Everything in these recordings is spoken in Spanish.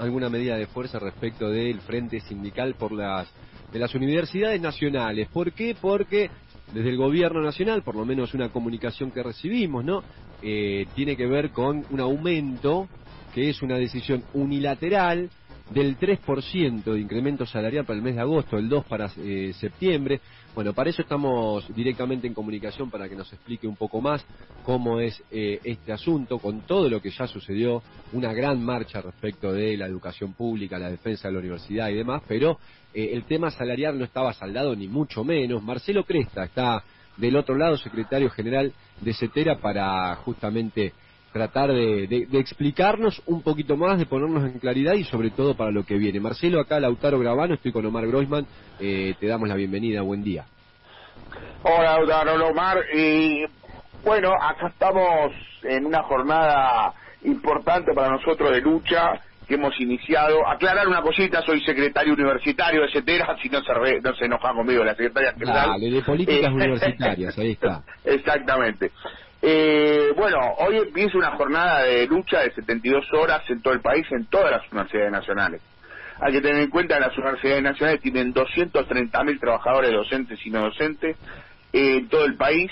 alguna medida de fuerza respecto del frente sindical de las universidades nacionales. ¿Por qué? Porque desde el gobierno nacional, por lo menos una comunicación que recibimos, ¿no? Tiene que ver con un aumento que es una decisión unilateral del 3% de incremento salarial para el mes de agosto, el 2% para septiembre. Bueno, para eso estamos directamente en comunicación para que nos explique un poco más cómo es este asunto, con todo lo que ya sucedió, una gran marcha respecto de la educación pública, la defensa de la universidad y demás, pero el tema salarial no estaba saldado ni mucho menos. Marcelo Cresta está del otro lado, secretario general de CETERA, para justamente tratar de explicarnos un poquito más, de ponernos en claridad y sobre todo para lo que viene. Marcelo, acá Lautaro Gravano, estoy con Omar Groisman, te damos la bienvenida, buen día. Hola, Lautaro, Omar, y bueno, acá estamos en una jornada importante para nosotros de lucha que hemos iniciado. Aclarar una cosita, soy secretario universitario de CETERA, si no se enoja conmigo la secretaria general. Dale, de políticas universitarias, ahí está. Exactamente. Bueno, hoy empieza una jornada de lucha de 72 horas en todo el país, en todas las universidades nacionales. Hay que tener en cuenta que las universidades nacionales tienen 230.000 trabajadores docentes y no docentes en todo el país,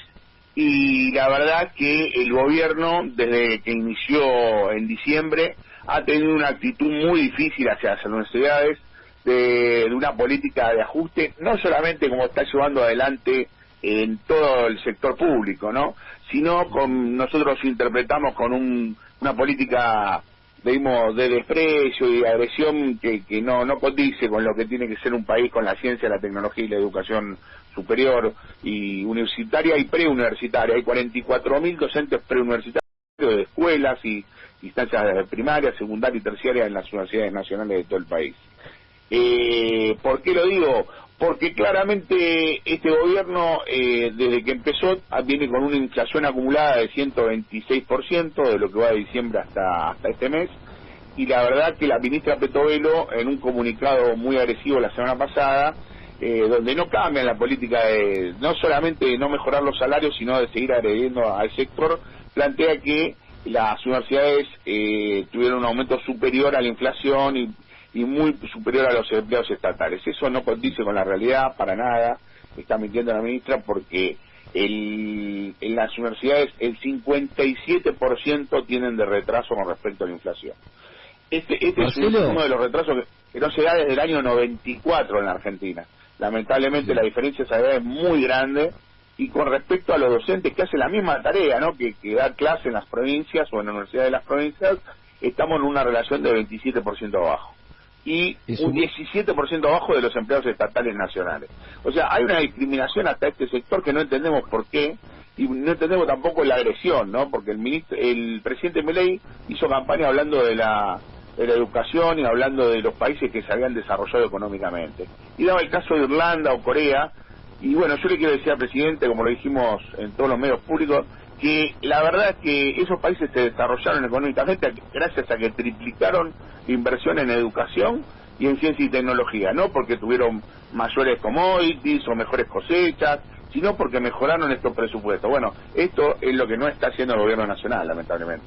y la verdad que el gobierno, desde que inició en diciembre, ha tenido una actitud muy difícil hacia las universidades, de una política de ajuste, no solamente como está llevando adelante en todo el sector público, ¿no?, sino nosotros interpretamos con una política, digamos, de desprecio y de agresión que no condice con lo que tiene que ser un país con la ciencia, la tecnología y la educación superior y universitaria y preuniversitaria. Hay 44.000 docentes preuniversitarios de escuelas y instancias primarias, secundarias y terciarias en las universidades nacionales de todo el país. ¿Por qué lo digo? Porque claramente este gobierno, desde que empezó, viene con una inflación acumulada de 126% de lo que va de diciembre hasta este mes, y la verdad que la ministra Petovelo, en un comunicado muy agresivo la semana pasada, donde no cambian la política de no solamente de no mejorar los salarios, sino de seguir agrediendo al sector, plantea que las universidades tuvieron un aumento superior a la inflación y muy superior a los empleados estatales. Eso no condice con la realidad para nada, está mintiendo la ministra, porque en las universidades el 57% tienen de retraso con respecto a la inflación. Este es uno de los retrasos que no se da desde el año 94 en la Argentina. Lamentablemente la diferencia salarial es muy grande, y con respecto a los docentes que hacen la misma tarea, ¿no?, que dar clase en las provincias o en la universidad de las provincias, estamos en una relación de 27% abajo. Y un 17% abajo de los empleados estatales nacionales. O sea, hay una discriminación hasta este sector que no entendemos por qué, y no entendemos tampoco la agresión, ¿no?, porque el presidente Milei hizo campaña hablando de la educación y hablando de los países que se habían desarrollado económicamente, y daba el caso de Irlanda o Corea. Y bueno, yo le quiero decir al presidente, como lo dijimos en todos los medios públicos, que la verdad es que esos países se desarrollaron económicamente gracias a que triplicaron la inversión en educación y en ciencia y tecnología, no porque tuvieron mayores commodities o mejores cosechas, sino porque mejoraron estos presupuestos. Bueno, esto es lo que no está haciendo el gobierno nacional, lamentablemente.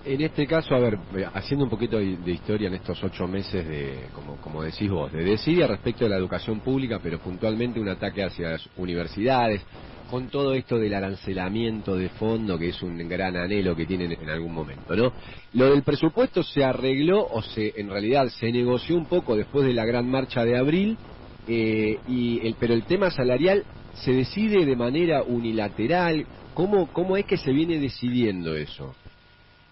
En este caso, a ver, haciendo un poquito de historia en estos 8 meses de, como decís vos, de desidia respecto de la educación pública, pero puntualmente un ataque hacia las universidades, con todo esto del arancelamiento de fondo, que es un gran anhelo que tienen en algún momento, ¿no? Lo del presupuesto se arregló, o en realidad se negoció un poco después de la gran marcha de abril, pero el tema salarial se decide de manera unilateral. ¿Cómo es que se viene decidiendo eso?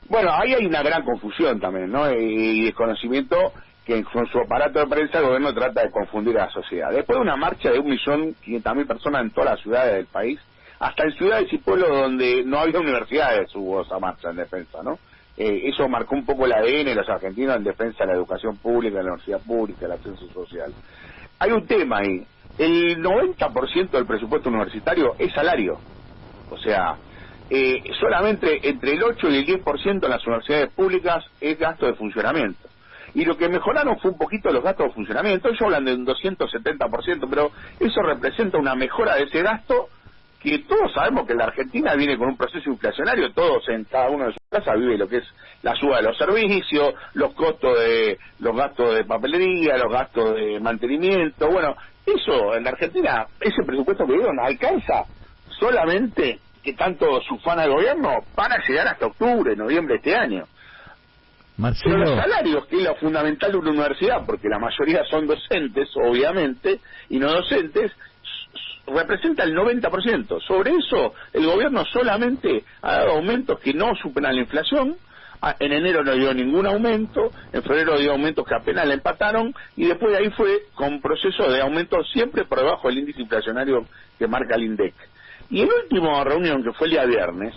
Bueno, ahí hay una gran confusión también, ¿no?, y desconocimiento, que con su aparato de prensa el gobierno trata de confundir a la sociedad. Después de una marcha de 1.500.000 personas en todas las ciudades del país, hasta en ciudades y pueblos donde no había universidades hubo esa marcha en defensa, ¿no? Eso marcó un poco el ADN de los argentinos en defensa de la educación pública, de la universidad pública, del ascenso social. Hay un tema ahí: el 90% del presupuesto universitario es salario, o sea, solamente entre el 8 y el 10% en las universidades públicas es gasto de funcionamiento. Y lo que mejoraron fue un poquito los gastos de funcionamiento. Ellos hablan de un 270%, pero eso representa una mejora de ese gasto, que todos sabemos que la Argentina viene con un proceso inflacionario, todos en cada uno de sus casa vive lo que es la suba de los servicios, los gastos de papelería, los gastos de mantenimiento. Bueno, eso en la Argentina, ese presupuesto que dieron alcanza solamente, que tanto sufana el gobierno, para llegar hasta octubre, noviembre de este año. Marcelo. Pero los salarios, que es lo fundamental de una universidad, porque la mayoría son docentes, obviamente, y no docentes, representa el 90%. Sobre eso, el gobierno solamente ha dado aumentos que no superan la inflación. En enero no dio ningún aumento, en febrero dio aumentos que apenas le empataron, y después de ahí fue con proceso de aumento siempre por debajo del índice inflacionario que marca el INDEC. Y en la última reunión, que fue el día viernes,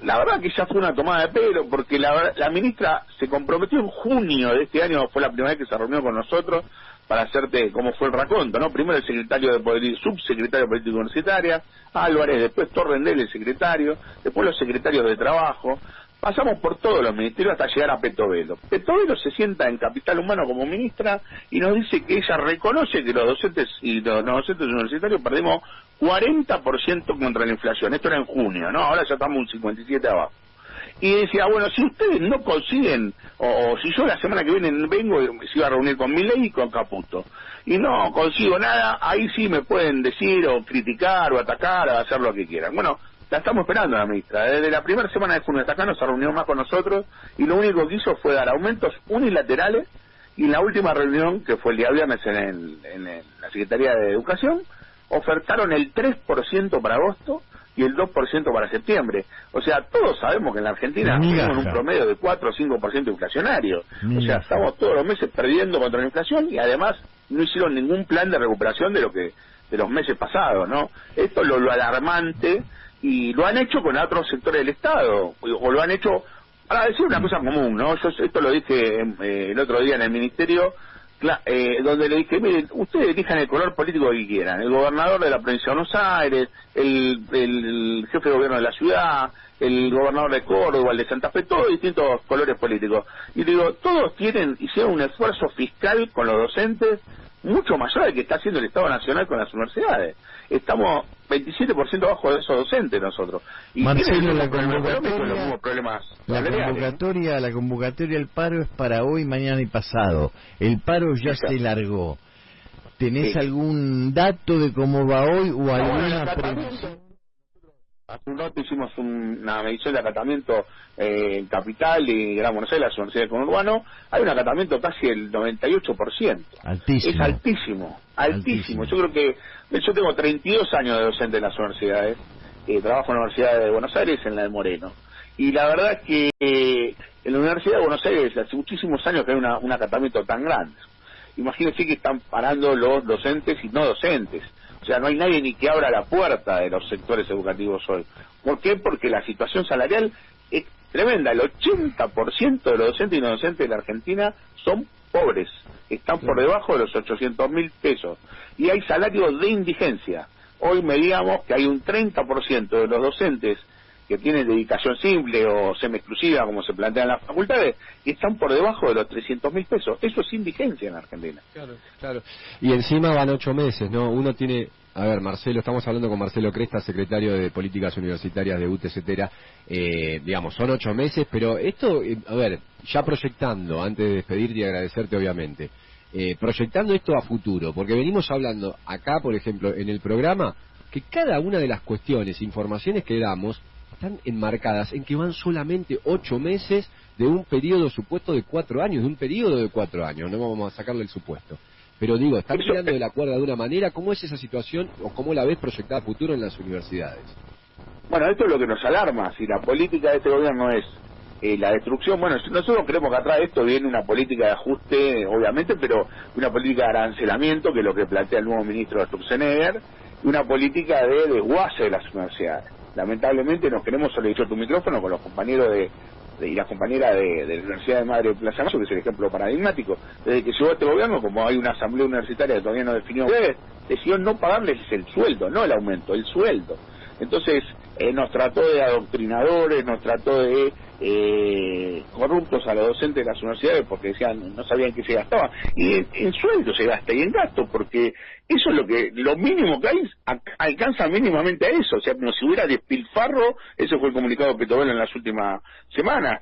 la verdad que ya fue una tomada de pelo, porque la ministra se comprometió en junio de este año, fue la primera vez que se reunió con nosotros, para hacerte cómo fue el raconto, ¿no? Primero el secretario de subsecretario de Política Universitaria, Álvarez, después Torrendel, el secretario, después los secretarios de Trabajo. Pasamos por todos los ministerios hasta llegar a Petovelo. Petovelo se sienta en Capital Humano como ministra y nos dice que ella reconoce que los docentes y los no docentes universitarios perdimos 40% contra la inflación. Esto era en junio, ¿no? Ahora ya estamos un 57 abajo. Y decía, bueno, si ustedes no consiguen, o si yo la semana que viene vengo, se iba a reunir con Milei y con Caputo, y no consigo nada, ahí sí me pueden decir, o criticar, o atacar, o hacer lo que quieran. Bueno, la estamos esperando la ministra. Desde la primera semana de junio hasta acá no se reunió más con nosotros, y lo único que hizo fue dar aumentos unilaterales, y en la última reunión, que fue el día viernes en la Secretaría de Educación, ofertaron el 3% para agosto, y el 2% para septiembre. O sea, todos sabemos que en la Argentina tenemos un promedio de 4 o 5% inflacionario. O sea, estamos todos los meses perdiendo contra la inflación y además no hicieron ningún plan de recuperación de los meses pasados, ¿no? Esto es lo alarmante, y lo han hecho con otros sectores del Estado, o lo han hecho, para decir una cosa común, ¿no? Yo esto lo dije el otro día en el Ministerio, donde le dije, miren, ustedes elijan el color político que quieran, el gobernador de la provincia de Buenos Aires, el jefe de gobierno de la ciudad, el gobernador de Córdoba, el de Santa Fe, todos distintos colores políticos. Y digo, todos hicieron un esfuerzo fiscal con los docentes mucho mayor al que está haciendo el Estado Nacional con las universidades. Estamos 27% abajo de esos docentes nosotros. Y Marcelo, la convocatoria al paro es para hoy, mañana y pasado. El paro ya se largó. ¿Tenés algún dato de cómo va hoy o alguna previsión? Hace un rato hicimos una medición de acatamiento en Capital y Gran Buenos Aires, las universidades con Urbano. Hay un acatamiento casi del 98%. Altísimo. Es altísimo. Yo creo que yo tengo 32 años de docente en las universidades. Trabajo en la Universidad de Buenos Aires, en la de Moreno. Y la verdad es que en la Universidad de Buenos Aires hace muchísimos años que hay un acatamiento tan grande. Imagínense que están parando los docentes y no docentes. O sea, no hay nadie ni que abra la puerta de los sectores educativos hoy. ¿Por qué? Porque la situación salarial es tremenda. El 80% de los docentes y no docentes de la Argentina son pobres. Están por debajo de los 800.000 pesos. Y hay salarios de indigencia. Hoy medíamos que hay un 30% de los docentes que tienen dedicación simple o semi-exclusiva, como se plantea en las facultades, y están por debajo de los 300.000 pesos. Eso es indigencia en Argentina. Claro. Y encima van 8 meses, ¿no? Uno tiene... A ver, Marcelo, estamos hablando con Marcelo Cresta, secretario de Políticas Universitarias de UTCTERA. Digamos, son 8 meses, pero esto, a ver, ya proyectando, antes de despedirte y agradecerte, obviamente, proyectando esto a futuro, porque venimos hablando acá, por ejemplo, en el programa, que cada una de las cuestiones, informaciones que damos, están enmarcadas en que van solamente 8 meses de un periodo supuesto de 4 años, de un periodo de 4 años, no vamos a sacarle el supuesto. Pero digo, están tirando de la cuerda de una manera. ¿Cómo es esa situación o cómo la ves proyectada a futuro en las universidades? Bueno, esto es lo que nos alarma. Si la política de este gobierno es la destrucción, bueno, nosotros creemos que atrás de esto viene una política de ajuste, obviamente, pero una política de arancelamiento, que es lo que plantea el nuevo ministro Sturzenegger, y una política de desguace de las universidades. Lamentablemente nos queremos solicitar tu micrófono con los compañeros y la compañera de la Universidad de Madre de Plaza Mayo, que es el ejemplo paradigmático. Desde que llegó este gobierno, como hay una asamblea universitaria que todavía no definió, decidió no pagarles el sueldo, no el aumento, el sueldo. Entonces, nos trató de adoctrinadores, nos trató de corruptos a los docentes de las universidades porque decían, no sabían qué se gastaba, y en sueldo se gasta y en gasto, porque eso es lo mínimo que hay, alcanza mínimamente a eso. O sea, no, si hubiera despilfarro, ese fue el comunicado que tuve en las últimas semanas,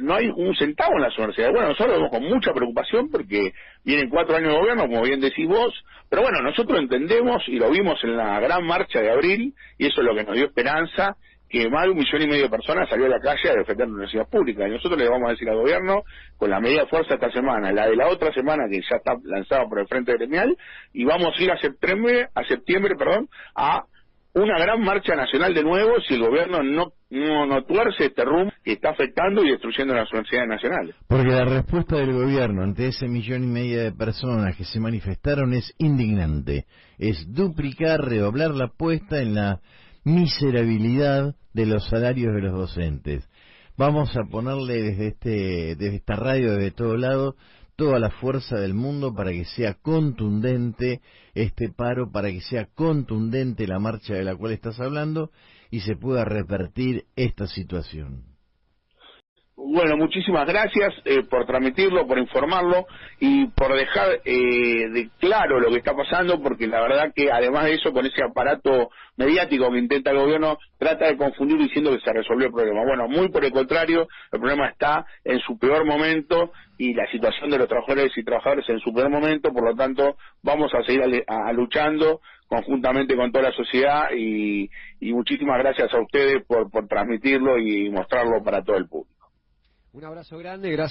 no hay un centavo en las universidades. Bueno, nosotros lo vemos con mucha preocupación porque vienen 4 años de gobierno, como bien decís vos, pero bueno, nosotros entendemos y lo vimos en la gran marcha de abril, y eso es lo que nos dio esperanza, que más de 1,5 millones de personas salió a la calle a defender la universidad pública, y nosotros le vamos a decir al gobierno, con la medida de fuerza esta semana, la de la otra semana que ya está lanzada por el Frente Gremial, y vamos a ir a septiembre, a una gran marcha nacional de nuevo si el gobierno no tuerce este rumbo que está afectando y destruyendo las universidades nacionales. Porque la respuesta del gobierno ante ese 1,5 millones de personas que se manifestaron es indignante, es duplicar, redoblar la apuesta en la miserabilidad de los salarios de los docentes. Vamos a ponerle desde esta radio, desde todo lado, toda la fuerza del mundo para que sea contundente este paro, para que sea contundente la marcha de la cual estás hablando y se pueda revertir esta situación. Bueno, muchísimas gracias por transmitirlo, por informarlo y por dejar de claro lo que está pasando, porque la verdad que además de eso, con ese aparato mediático que intenta el gobierno, trata de confundir diciendo que se resolvió el problema. Bueno, muy por el contrario, el problema está en su peor momento y la situación de los trabajadores y trabajadoras en su peor momento, por lo tanto vamos a seguir luchando conjuntamente con toda la sociedad y muchísimas gracias a ustedes por transmitirlo y mostrarlo para todo el público. Un abrazo grande, gracias.